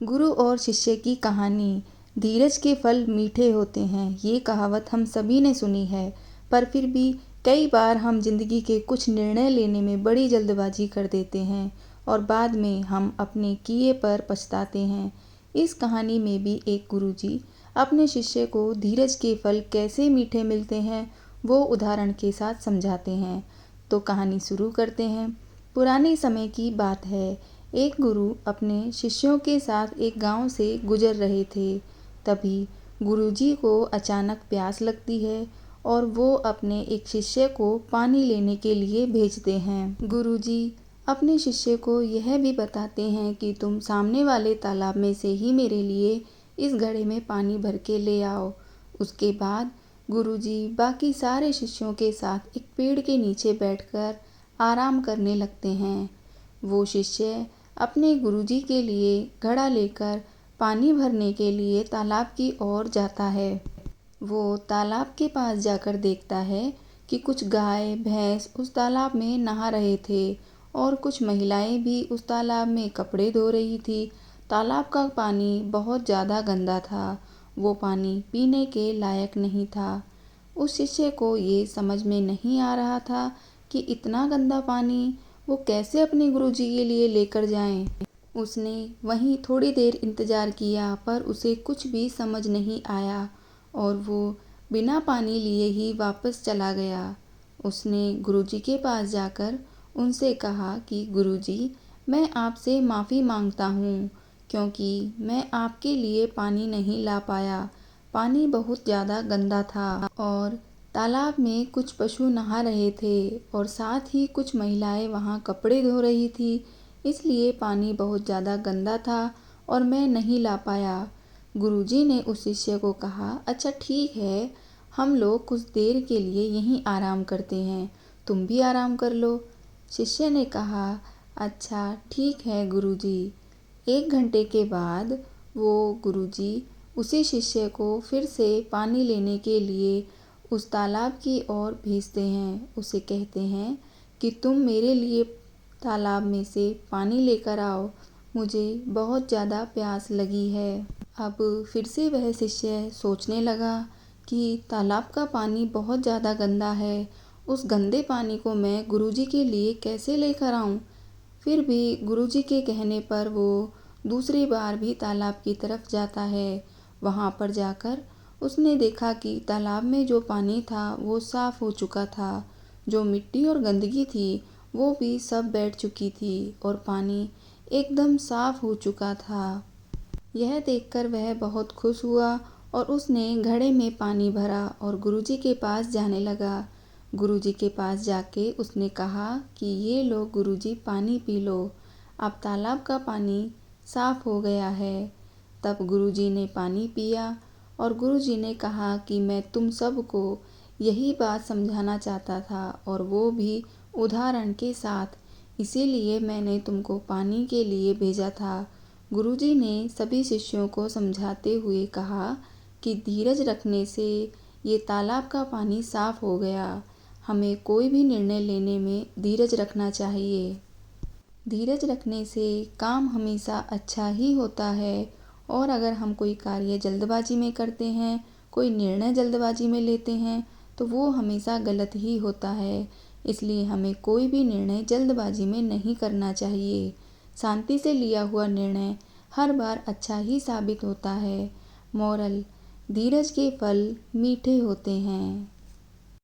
गुरु और शिष्य की कहानी। धीरज के फल मीठे होते हैं, ये कहावत हम सभी ने सुनी है। पर फिर भी कई बार हम जिंदगी के कुछ निर्णय लेने में बड़ी जल्दबाजी कर देते हैं और बाद में हम अपने किए पर पछताते हैं। इस कहानी में भी एक गुरुजी अपने शिष्य को धीरज के फल कैसे मीठे मिलते हैं वो उदाहरण के साथ समझाते हैं। तो कहानी शुरू करते हैं। पुराने समय की बात है। एक गुरु अपने शिष्यों के साथ एक गांव से गुजर रहे थे। तभी गुरुजी को अचानक प्यास लगती है और वो अपने एक शिष्य को पानी लेने के लिए भेजते हैं। गुरुजी अपने शिष्य को यह भी बताते हैं कि तुम सामने वाले तालाब में से ही मेरे लिए इस घड़े में पानी भर के ले आओ। उसके बाद गुरुजी बाकी सारे शिष्यों के साथ एक पेड़ के नीचे बैठकर आराम करने लगते हैं। वो शिष्य अपने गुरुजी के लिए घड़ा लेकर पानी भरने के लिए तालाब की ओर जाता है। वो तालाब के पास जाकर देखता है कि कुछ गाय भैंस उस तालाब में नहा रहे थे और कुछ महिलाएं भी उस तालाब में कपड़े धो रही थी। तालाब का पानी बहुत ज़्यादा गंदा था। वो पानी पीने के लायक नहीं था। उस शिष्य को ये समझ में नहीं आ रहा था कि इतना गंदा पानी वो कैसे अपने गुरुजी के लिए लेकर जाएं। उसने वहीं थोड़ी देर इंतज़ार किया पर उसे कुछ भी समझ नहीं आया और वो बिना पानी लिए ही वापस चला गया। उसने गुरुजी के पास जाकर उनसे कहा कि गुरुजी, मैं आपसे माफ़ी मांगता हूँ क्योंकि मैं आपके लिए पानी नहीं ला पाया। पानी बहुत ज़्यादा गंदा था और तालाब में कुछ पशु नहा रहे थे और साथ ही कुछ महिलाएं वहां कपड़े धो रही थी, इसलिए पानी बहुत ज़्यादा गंदा था और मैं नहीं ला पाया। गुरुजी ने उस शिष्य को कहा, अच्छा ठीक है, हम लोग कुछ देर के लिए यहीं आराम करते हैं, तुम भी आराम कर लो। शिष्य ने कहा, अच्छा ठीक है गुरुजी। 1 घंटे के बाद वो गुरुजी उसी शिष्य को फिर से पानी लेने के लिए उस तालाब की ओर भेजते हैं। उसे कहते हैं कि तुम मेरे लिए तालाब में से पानी लेकर आओ, मुझे बहुत ज़्यादा प्यास लगी है। अब फिर से वह शिष्य सोचने लगा कि तालाब का पानी बहुत ज़्यादा गंदा है, उस गंदे पानी को मैं गुरुजी के लिए कैसे लेकर आऊं। फिर भी गुरुजी के कहने पर वो दूसरी बार भी तालाब की तरफ जाता है। वहाँ पर जाकर उसने देखा कि तालाब में जो पानी था वो साफ़ हो चुका था। जो मिट्टी और गंदगी थी वो भी सब बैठ चुकी थी और पानी एकदम साफ़ हो चुका था। यह देखकर वह बहुत खुश हुआ और उसने घड़े में पानी भरा और गुरुजी के पास जाने लगा। गुरुजी के पास जाके उसने कहा कि ये लो गुरुजी, पानी पी लो, अब तालाब का पानी साफ़ हो गया है। तब गुरुजी ने पानी पिया और गुरुजी ने कहा कि मैं तुम सबको यही बात समझाना चाहता था और वो भी उदाहरण के साथ, इसीलिए मैंने तुमको पानी के लिए भेजा था। गुरुजी ने सभी शिष्यों को समझाते हुए कहा कि धीरज रखने से ये तालाब का पानी साफ हो गया। हमें कोई भी निर्णय लेने में धीरज रखना चाहिए। धीरज रखने से काम हमेशा अच्छा ही होता है और अगर हम कोई कार्य जल्दबाजी में करते हैं, कोई निर्णय जल्दबाजी में लेते हैं तो वो हमेशा गलत ही होता है। इसलिए हमें कोई भी निर्णय जल्दबाजी में नहीं करना चाहिए। शांति से लिया हुआ निर्णय हर बार अच्छा ही साबित होता है। मोरल: धीरज के फल मीठे होते हैं।